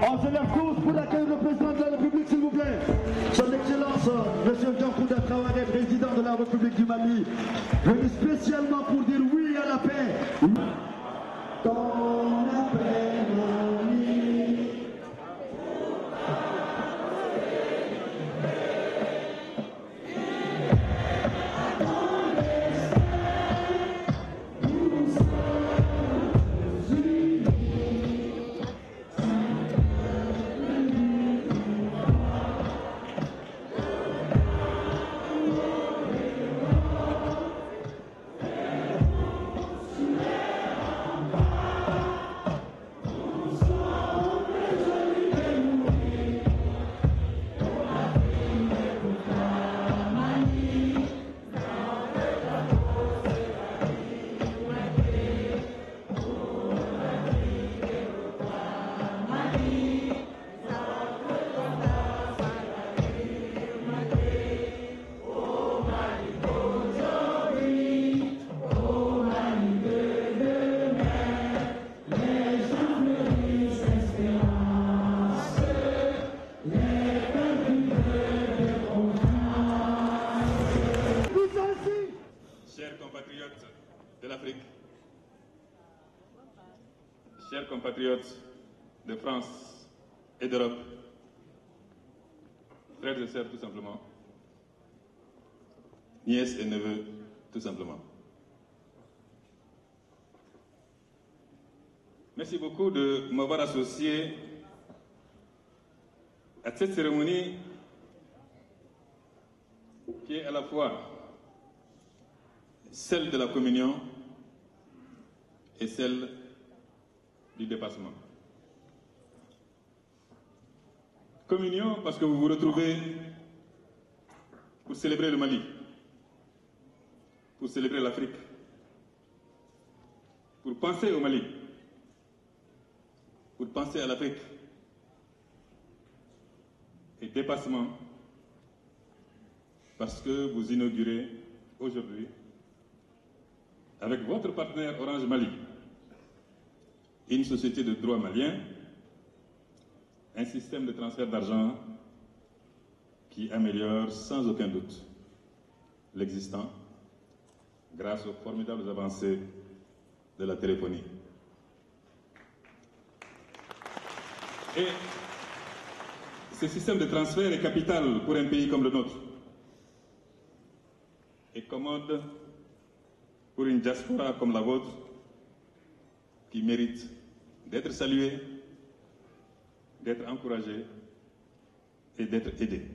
On se lève tous pour l'accueil du président de la République, s'il vous plaît. Son Excellence, Monsieur Diankouda Traoré, président de la République du Mali, venu spécialement pour dire oui à la paix. Ton appel, mon lit. De l'Afrique, chers compatriotes de France et d'Europe, frères et sœurs tout simplement, nièces et neveux tout simplement. Merci beaucoup de m'avoir associé à cette cérémonie qui est à la fois celle de la communion et celle du dépassement. Communion parce que vous vous retrouvez pour célébrer le Mali, pour célébrer l'Afrique, pour penser au Mali, pour penser à l'Afrique. Et dépassement parce que vous inaugurez aujourd'hui, avec votre partenaire Orange Mali, une société de droit malien, un système de transfert d'argent qui améliore sans aucun doute l'existant grâce aux formidables avancées de la téléphonie. Et ce système de transfert est capital pour un pays comme le nôtre et commode pour une diaspora comme la vôtre qui mérite d'être saluée, d'être encouragée et d'être aidée.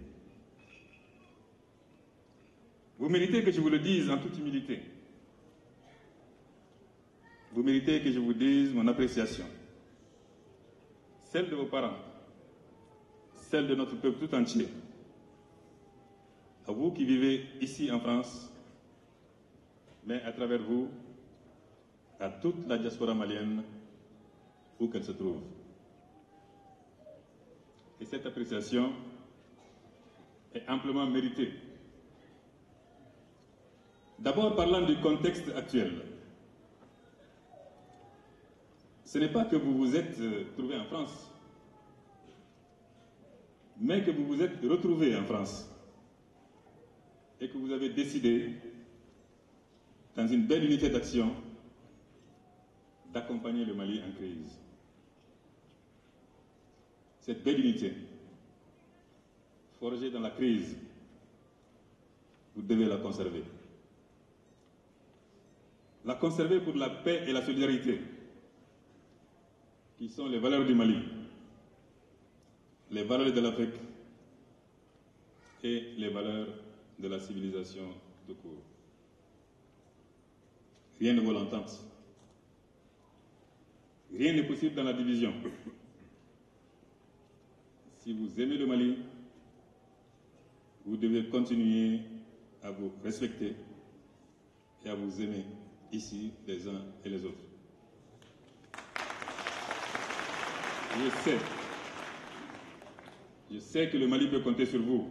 Vous méritez que je vous le dise en toute humilité. Vous méritez que je vous dise mon appréciation, celle de vos parents, celle de notre peuple tout entier. À vous qui vivez ici en France, mais à travers vous, à toute la diaspora malienne, où qu'elle se trouve. Et cette appréciation est amplement méritée. D'abord, parlant du contexte actuel. Ce n'est pas que vous vous êtes trouvé en France, mais que vous vous êtes retrouvé en France et que vous avez décidé, dans une belle unité d'action, d'accompagner le Mali en crise. Cette belle unité, forgée dans la crise, vous devez la conserver. La conserver pour la paix et la solidarité, qui sont les valeurs du Mali, les valeurs de l'Afrique et les valeurs de la civilisation de court. Rien ne vaut l'entente. Rien n'est possible dans la division. Si vous aimez le Mali, vous devez continuer à vous respecter et à vous aimer ici les uns et les autres. Je sais que le Mali peut compter sur vous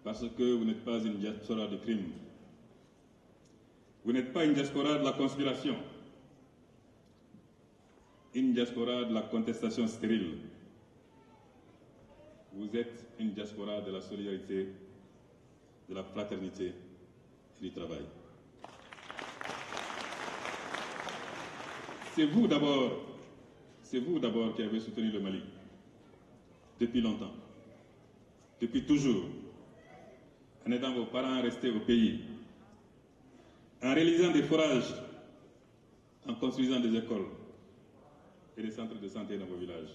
parce que vous n'êtes pas une diaspora de crime. Vous n'êtes pas une diaspora de la conspiration. une diaspora de la contestation stérile. Vous êtes une diaspora de la solidarité, de la fraternité et du travail. C'est vous d'abord qui avez soutenu le Mali, depuis longtemps, depuis toujours, en aidant vos parents à rester au pays, en réalisant des forages, en construisant des écoles et des centres de santé dans vos villages.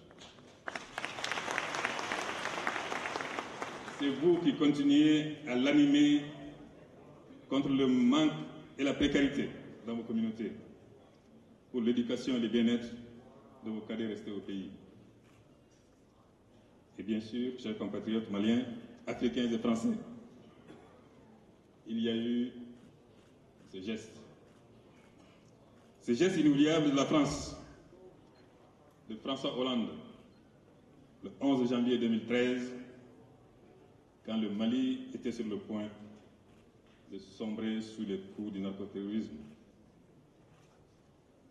C'est vous qui continuez à l'animer contre le manque et la précarité dans vos communautés, pour l'éducation et le bien-être de vos cadets restés au pays. Et bien sûr, chers compatriotes maliens, africains et français, il y a eu ces gestes inoubliables de la France, de François Hollande, le 11 janvier 2013, quand le Mali était sur le point de sombrer sous les coups du narcoterrorisme.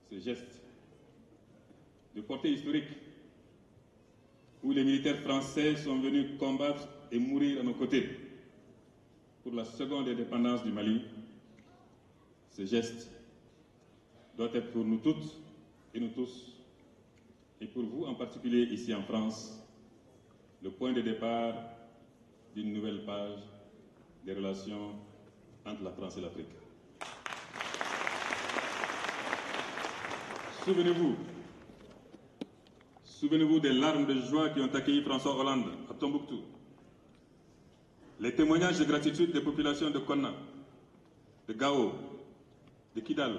Ces gestes de portée historique, où les militaires français sont venus combattre et mourir à nos côtés pour la seconde indépendance du Mali, ce geste doit être pour nous toutes et nous tous, et pour vous en particulier ici en France, le point de départ d'une nouvelle page des relations entre la France et l'Afrique. Souvenez-vous des larmes de joie qui ont accueilli François Hollande à Tombouctou, les témoignages de gratitude des populations de Konna, de Gao, de Kidal,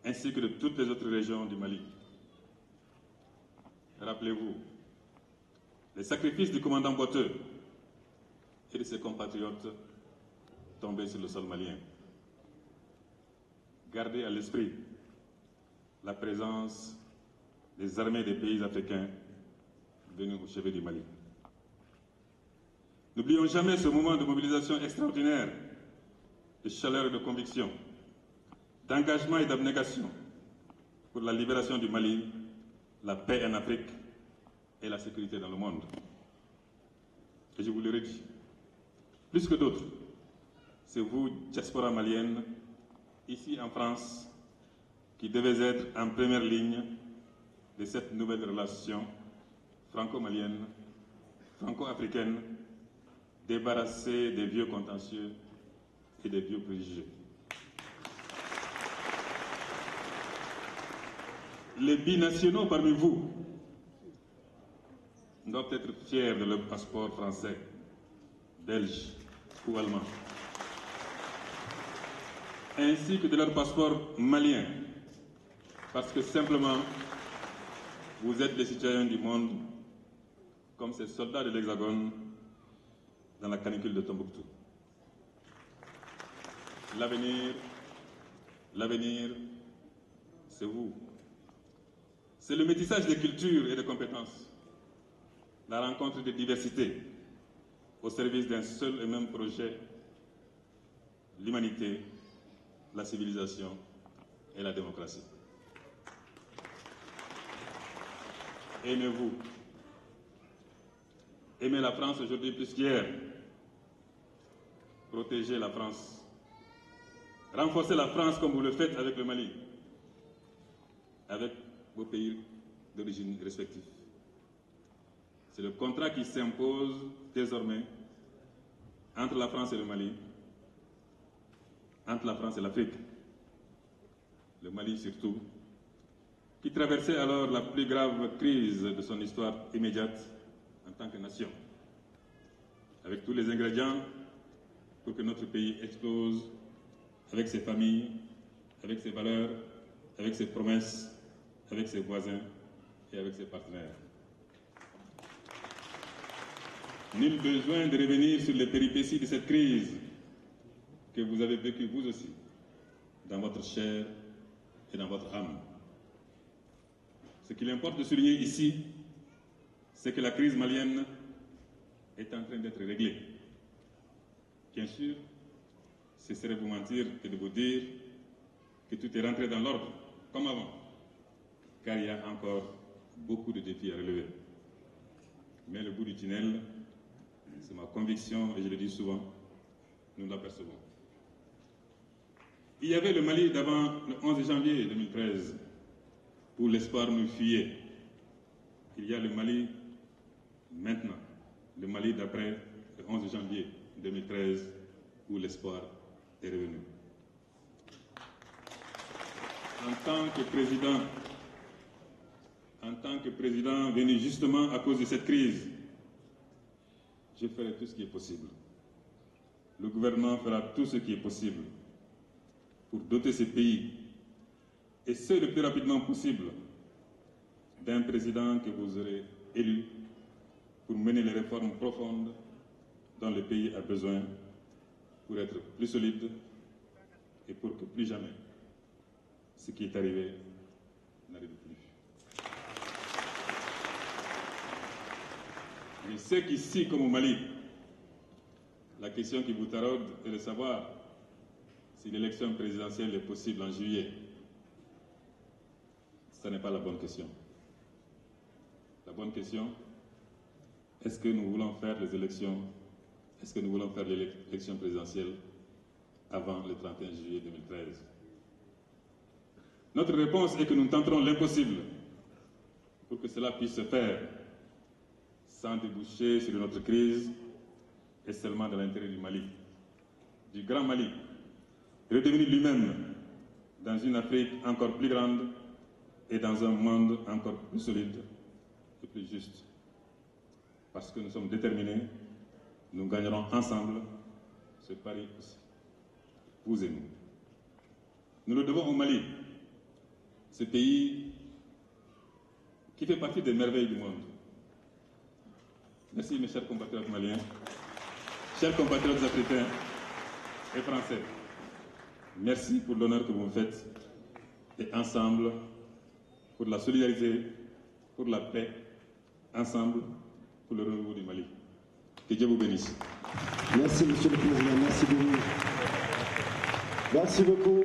ainsi que de toutes les autres régions du Mali. Rappelez-vous les sacrifices du commandant Boiteux et de ses compatriotes tombés sur le sol malien. Gardez à l'esprit la présence des armées des pays africains venus au chevet du Mali. N'oublions jamais ce moment de mobilisation extraordinaire, de chaleur et de conviction, d'engagement et d'abnégation pour la libération du Mali, la paix en Afrique et la sécurité dans le monde. Et je vous le redis, plus que d'autres, c'est vous, diaspora malienne, ici en France, qui devez être en première ligne de cette nouvelle relation franco-malienne, franco-africaine, débarrassée des vieux contentieux et des vieux préjugés. Les binationaux parmi vous doivent être fiers de leur passeport français, belge ou allemand, ainsi que de leur passeport malien, parce que simplement, vous êtes des citoyens du monde, comme ces soldats de l'Hexagone dans la canicule de Tombouctou. L'avenir, c'est vous. C'est le métissage des cultures et des compétences, la rencontre des diversités au service d'un seul et même projet, l'humanité, la civilisation et la démocratie. Aimez-vous. Aimez la France aujourd'hui plus qu'hier. Protégez la France. Renforcez la France comme vous le faites avec le Mali, avec vos pays d'origine respectifs. C'est le contrat qui s'impose désormais entre la France et le Mali, entre la France et l'Afrique. Le Mali surtout, qui traversait alors la plus grave crise de son histoire immédiate en tant que nation, avec tous les ingrédients pour que notre pays explose, avec ses familles, avec ses valeurs, avec ses promesses, avec ses voisins et avec ses partenaires. Nul besoin de revenir sur les péripéties de cette crise que vous avez vécue vous aussi, dans votre chair et dans votre âme. Ce qu'il importe de souligner ici, c'est que la crise malienne est en train d'être réglée. Bien sûr, ce serait vous mentir que de vous dire que tout est rentré dans l'ordre, comme avant. car il y a encore beaucoup de défis à relever. Mais le bout du tunnel, c'est ma conviction et je le dis souvent, nous l'apercevons. Il y avait le Mali d'avant le 11 janvier 2013, où l'espoir nous fuyait. Il y a le Mali maintenant, le Mali d'après le 11 janvier 2013, où l'espoir est revenu. En tant que président venu justement à cause de cette crise, je ferai tout ce qui est possible. Le gouvernement fera tout ce qui est possible pour doter ce pays, et ce le plus rapidement possible, d'un président que vous aurez élu pour mener les réformes profondes dont le pays a besoin pour être plus solide et pour que plus jamais ce qui est arrivé n'arrive plus. Je sais qu'ici, comme au Mali, la question qui vous taraude est de savoir si l'élection présidentielle est possible en juillet. Ce n'est pas la bonne question. La bonne question, est-ce que nous voulons faire les élections, est-ce que nous voulons faire l'élection présidentielle avant le 31 juillet 2013? Notre réponse est que nous tenterons l'impossible pour que cela puisse se faire sans déboucher sur notre crise et seulement dans l'intérêt du Mali, du grand Mali, redevenu lui-même dans une Afrique encore plus grande et dans un monde encore plus solide et plus juste. Parce que nous sommes déterminés, nous gagnerons ensemble ce pari aussi. Vous et nous. Nous le devons au Mali, ce pays qui fait partie des merveilles du monde. Merci mes chers compatriotes maliens, chers compatriotes africains et français. Merci pour l'honneur que vous me faites et ensemble, pour la solidarité, pour la paix, ensemble, pour le renouveau du Mali. Que Dieu vous bénisse. Merci Monsieur le Président, merci beaucoup. Merci beaucoup.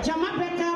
Jama beka